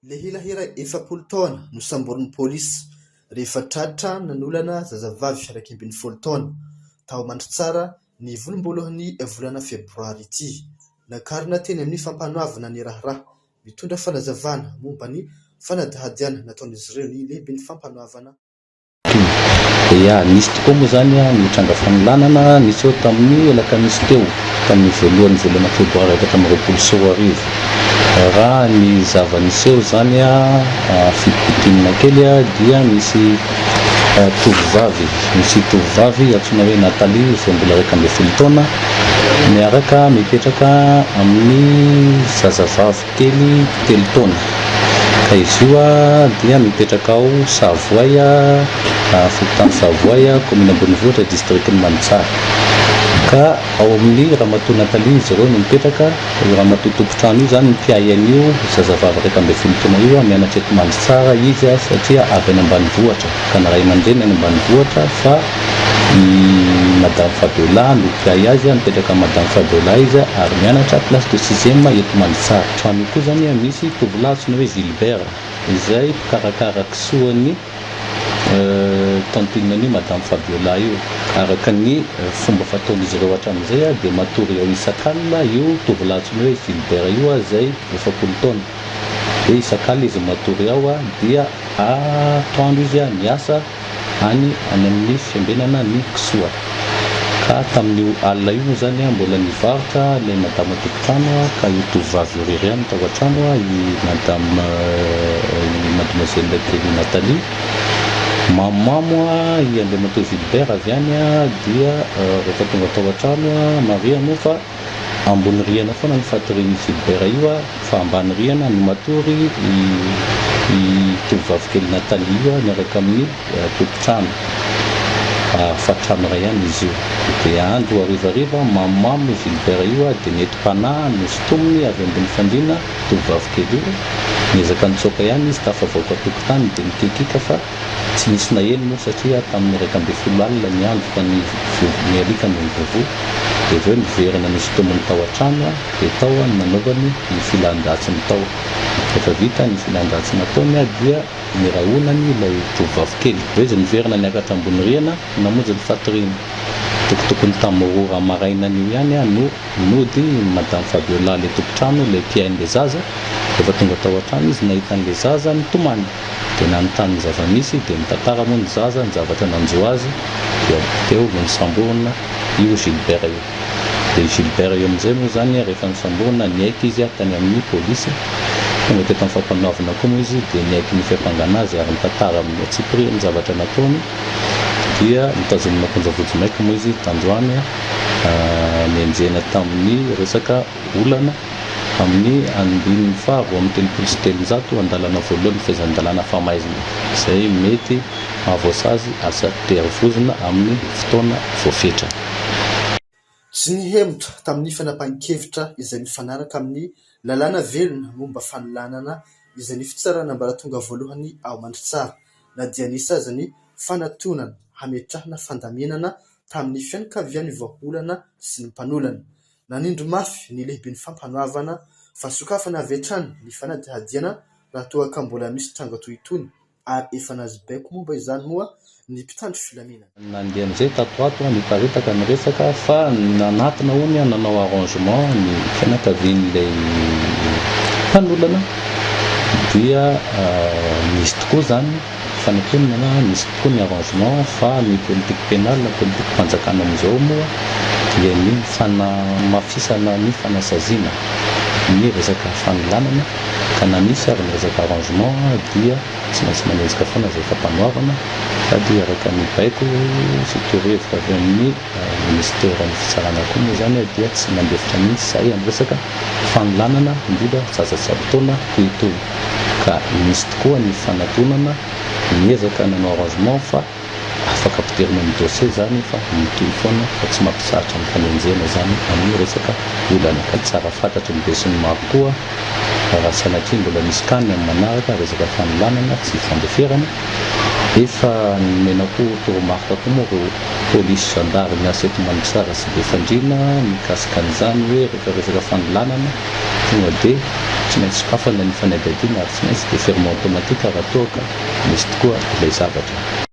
Le hilahira efapolo taona no samborin'ny pôlisy rehefa tratra nanolana zazavavy iraika ambin'ny folo taona tao Mandritsara ny volomboalohan'ny volana febroary ity. Nakarina teny amin'ny fampanohavana ny raharaha mitondra fanazavana momba ny fanadihadiana nataon'izy ireo ny lehiben'ny fampanohavana. Nisy tokoa moa zany ny tranga fanolanana nisy eo tamin'ny alakamisy teo tamin'ny voalohan'ny volana febroary efatra amby roapolo sy roa arivo. Raha ny zava-niseho zany fitokitinina kely dia misy tovovavy antsoina hoe Natalie izay mbola iraika amby folo taona miaraka mipetraka amin'ny zazavavy kely telo taona. Ka izy io dia mipetraka ao Savoy, fokontany Savoy, commune Ambonivohitra, district'ny Mandritsara. Ka ao amin'ny ramatoa Natalie izy ireo no mipetraka. Ramatoa tompontrano io zany ny mpiay an'io zazavavy iraika amby folo taona io mianatra eto Mandritsara izy satria avy any ambanivohitra ka naray aman-dreny any ambanivohitra fa Madame Fabiola no mpiay azy mipetraka Madame Fabiola izy ary mianatra place de 6e eto Mandritsara. Trano io koa zany misy tovolahy antsoina hoe Gilbert izay mpikarakara kisoan'ny tantinany Madame Fabiola io. Araka ny fomba fataon'izy ireo hatramin'izay dia matory ao Isak'alina io tovolahy antsoina hoe Gilbert io izay efapolo taona. Dia Isak'alina izy matory ao dia atoandro izy miasa any amin'ny fiambenana ny kisoa. Ka tamin'io alina io moa zany mbola nivarotra ilay madama tompontrano ka io tovovavy irery ihany tao an-trano mademoiselle kely Natalie. Mamamo i andriamatoa Gilbert avy any dia rehefa tonga tao an-trano Maria no fa ambony rihana foana ny fatorian'i Gilbert io fa ambany rihana no matory i tovovavy kely Natalie io miaraka amin'ny tompontrano. Fatrano iray ihany izy io. Dia andro harivariva mamamo Gilbert io dia nentim-panahy no sotominy avy ambony fandriana tovovavy kely io. Niezaka nitsoaka ihany izy tafavoaka tokotany dia nikikika fa tsy nisy nahelo moa satria tamin'ny iraika amby folo alina ny andro fa ny alika no nivovo. Dia avy eo niverina ny sotominy tao an-trano dia tao nanaovany ny filan-dratsiny tao. Rehefa vita ny filan-dratsiny nataony dia nirahonany ilay tovovavy kely. Izy niverina niakatra ambony rihana namonjy ny fatoriana. Tokotokony tamin'ny ora marainany io ihany no nody Madame Fabiola ilay tompontrano ilay mpiain'ilay zaza. Rehefa tonga tao an-trano izy nahita an'ilay zaza nitomany dia nanontany ny zava-misy dia nitantara moa ny zaza ny zavatra nanjo azy dia teo no nisamborina io Gilbert io. Dia Gilbert io amin'izay moa zany rehefa nisamborina niaiky izy tany amin'ny pôlisy. Tonga teto amin'ny fampanohavana koa moa izy dia niaiky ny fiampangana azy ary nitantara amin'ny Atsipri ny zavatra nataony. Dia nitazomina akonjavojo maika moa izy tandroany nianjena tamin'ny resaka olana amin'ny andininy faha roa amby telopolo sy telonjato andalana voalohany fehezan-dalàna famaizina izay mety mahavoasazy asa terivozona amin'ny fotoana voafetra. Tsy nihemotra tamin'ny fanapahan-kevitra izay mifanaraka amin'ny lalàna velona momba fanolanana izay ny fitsarana ambaratonga voalohany ao Mandritsara na dia nisy aza ny fanatonana hametrahana fandaminana tamin'ny fianakavian'ny vahaolana sy ny mpanolana. Nanindro mafy ny lehiben'ny fampanohavana fa sokafana avy hatrany ny fanadihadiana raha toa ka mbola misy tranga toy itony ary efa nahazo baiko momba izany moa ny mpitandro filaminana. Nandeha amin'izay tatoato niparitaka ny resaka fa nanatina hony nanao arrangement ny fianakavian'ilay mpanolana dia misy tokoa zany fanatonana misy tokoa ny arrangement fa ny politique pénale na politique mpanjakana amin'izao moa dia ny mafisana ny fanasaziana ny resaka fanolanana ka na misy ary ny resaka arrangement dia tsy maintsy manenjika foana izay fampanohavana sady araka ny baiko sy torohevitra avy amin'ny ministera ny fitsarana koa moa zany dia tsy mandefitra mihitsy izay amin'ny resaka fanolanana indrindra zaza tsy aby taona tohitohy. Ka misy tokoa ny fanatonana niezaka nanao arrangement fa afaka ampidirina amin'ny dossier zany fa mitohy foana fa tsy mampisahatra ny fanenjena zany amin'ny resaka olana. Ka tsara fantatry ny be sy ny maro koa raha sanatria mbola misy kany amin'ny manaraka resaka fanolanana tsy fandeferana efa nomenako toromarika koa moa reo polisy gendarme miasa eto Madagasikara sy dia fandrina mikasika an'izany hoe rehefa resaka fanolanana tonga dia tsy maintsy sokafana ny fanadihadiana ary tsy maintsy dia ferment automatique raha toa ka misy tokoa ilay zavatra.